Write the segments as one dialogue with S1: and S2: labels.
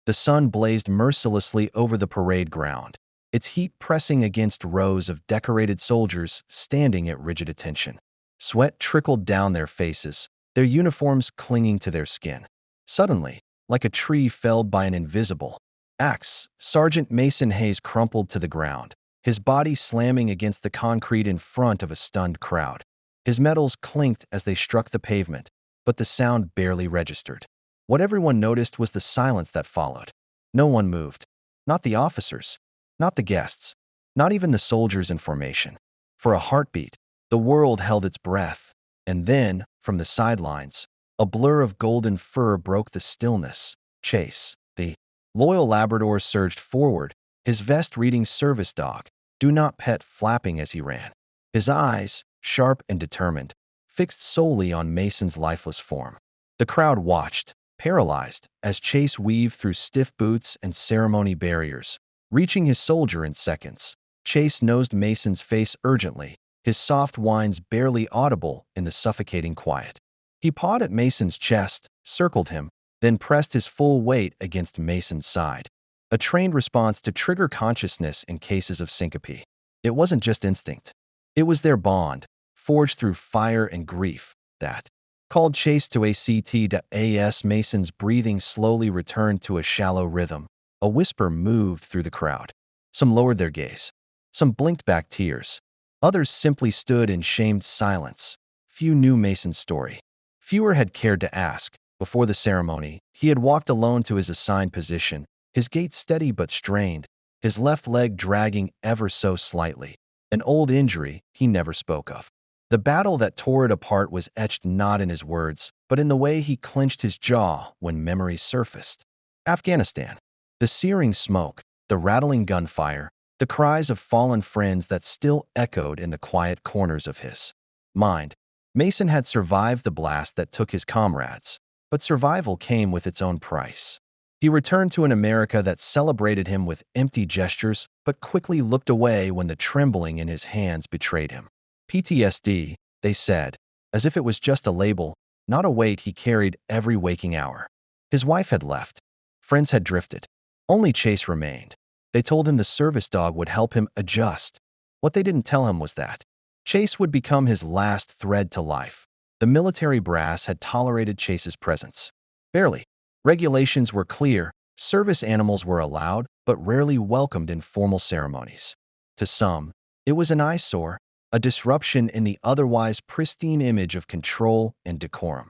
S1: The sun blazed mercilessly over the parade ground, its heat pressing against rows of decorated soldiers standing at rigid attention. Sweat trickled down their faces, their uniforms clinging to their skin. Suddenly, like a tree felled by an invisible axe, Sergeant Mason Hayes crumpled to the ground, his body slamming against the concrete in front of a stunned crowd. His metals clinked as they struck the pavement, but the sound barely registered. What everyone noticed was the silence that followed. No one moved. Not the officers, not the guests, not even the soldiers in formation. For a heartbeat, the world held its breath, and then, from the sidelines, a blur of golden fur broke the stillness. Chase, the loyal Labrador, surged forward, his vest reading "Service Dog, Do Not Pet" flapping as he ran. His eyes, sharp and determined, fixed solely on Mason's lifeless form. The crowd watched, paralyzed, as Chase weaved through stiff boots and ceremony barriers, reaching his soldier in seconds. Chase nosed Mason's face urgently, his soft whines barely audible in the suffocating quiet. He pawed at Mason's chest, circled him, then pressed his full weight against Mason's side. A trained response to trigger consciousness in cases of syncope. It wasn't just instinct. It was their bond, forged through fire and grief, that called Chase to ACT-AS. Mason's breathing slowly returned to a shallow rhythm. A whisper moved through the crowd. Some lowered their gaze. Some blinked back tears. Others simply stood in shamed silence. Few knew Mason's story. Fewer had cared to ask. Before the ceremony, he had walked alone to his assigned position, his gait steady but strained, his left leg dragging ever so slightly, an old injury he never spoke of. The battle that tore it apart was etched not in his words, but in the way he clenched his jaw when memories surfaced. Afghanistan. The searing smoke, the rattling gunfire, the cries of fallen friends that still echoed in the quiet corners of his mind. Mason had survived the blast that took his comrades, but survival came with its own price. He returned to an America that celebrated him with empty gestures, but quickly looked away when the trembling in his hands betrayed him. PTSD, they said, as if it was just a label, not a weight he carried every waking hour. His wife had left. Friends had drifted. Only Chase remained. They told him the service dog would help him adjust. What they didn't tell him was that Chase would become his last thread to life. The military brass had tolerated Chase's presence. Barely. Regulations were clear. Service animals were allowed, but rarely welcomed in formal ceremonies. To some, it was an eyesore, a disruption in the otherwise pristine image of control and decorum.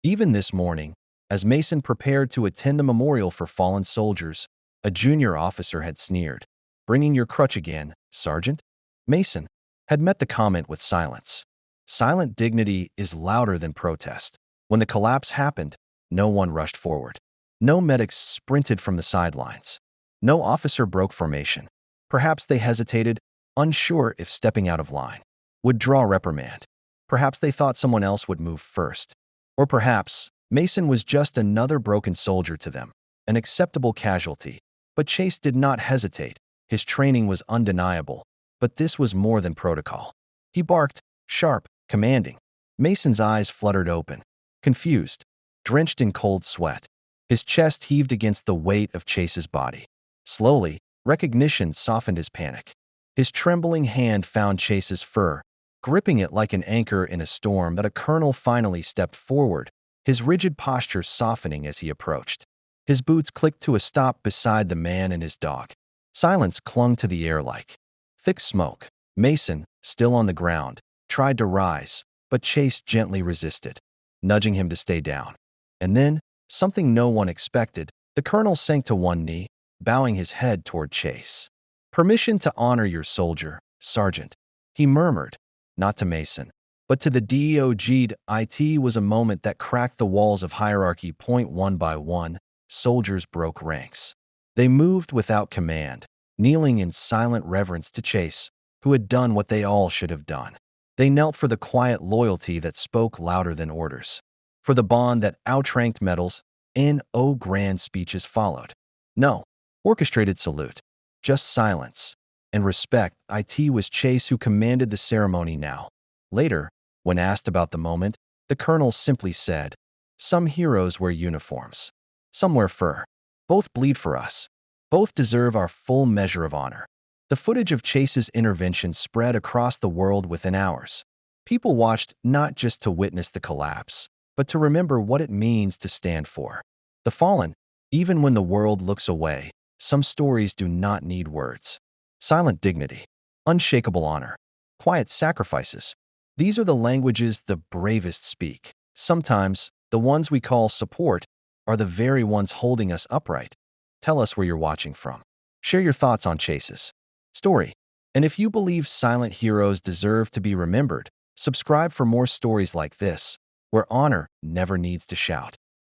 S1: Even this morning, as Mason prepared to attend the memorial for fallen soldiers, a junior officer had sneered. "Bringing your crutch again, Sergeant?" Mason had met the comment with silence. Silent dignity is louder than protest. When the collapse happened, no one rushed forward. No medics sprinted from the sidelines. No officer broke formation. Perhaps they hesitated, unsure if stepping out of line would draw reprimand. Perhaps they thought someone else would move first. Or perhaps Mason was just another broken soldier to them, an acceptable casualty. But Chase did not hesitate. His training was undeniable. But this was more than protocol. He barked, sharp, commanding. Mason's eyes fluttered open, confused, drenched in cold sweat. His chest heaved against the weight of Chase's body. Slowly, recognition softened his panic. His trembling hand found Chase's fur, gripping it like an anchor in a storm. That a colonel finally stepped forward, his rigid posture softening as he approached. His boots clicked to a stop beside the man and his dog. Silence clung to the air like thick smoke. Mason, still on the ground, tried to rise, but Chase gently resisted, nudging him to stay down. And then, something no one expected, the colonel sank to one knee, bowing his head toward Chase. "Permission to honor your soldier, Sergeant," he murmured, not to Mason, but to the DOG. It was a moment that cracked the walls of hierarchy. One by one, soldiers broke ranks. They moved without command, kneeling in silent reverence to Chase, who had done what they all should have done. They knelt for the quiet loyalty that spoke louder than orders, for the bond that outranked medals. No grand speeches followed. No orchestrated salute. Just silence and respect. It was Chase who commanded the ceremony now. Later, when asked about the moment, the colonel simply said, "Some heroes wear uniforms. Some wear fur. Both bleed for us. Both deserve our full measure of honor. The footage of Chase's intervention spread across the world within hours. People watched not just to witness the collapse, but to remember what it means to stand for the fallen. Even when the world looks away, some stories do not need words. Silent dignity, unshakable honor, quiet sacrifices. These are the languages the bravest speak. Sometimes, the ones we call support are the very ones holding us upright. Tell us where you're watching from. Share your thoughts on Chase's story. And if you believe silent heroes deserve to be remembered, subscribe for more stories like this, where honor never needs to shout.